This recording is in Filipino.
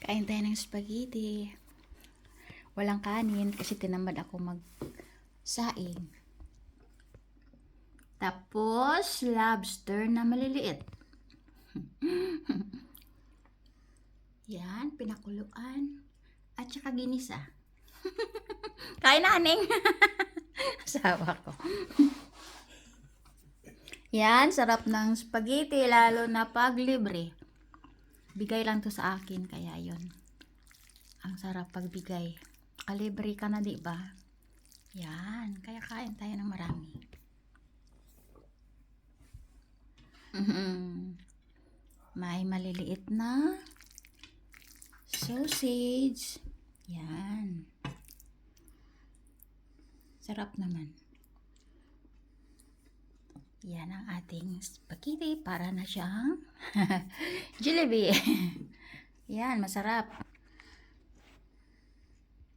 Kain tayo ng spaghetti. Walang kanin kasi tinamad ako mag-saing. Tapos, lobster na maliliit. Yan, pinakuluan. At saka ginisa. Kain na, Aning. Asawa ko. Yan, sarap ng spaghetti, lalo na pag libre. Bigay lang to sa akin, kaya yon. Ang sarap pagbigay. Kalibre ka na, di ba? Yan, kaya kain tayo ng marami. May maliliit na sausage. Yan. Sarap naman. Yan ang ating spaghetti. Para na siyang Jollibee. Yan, masarap.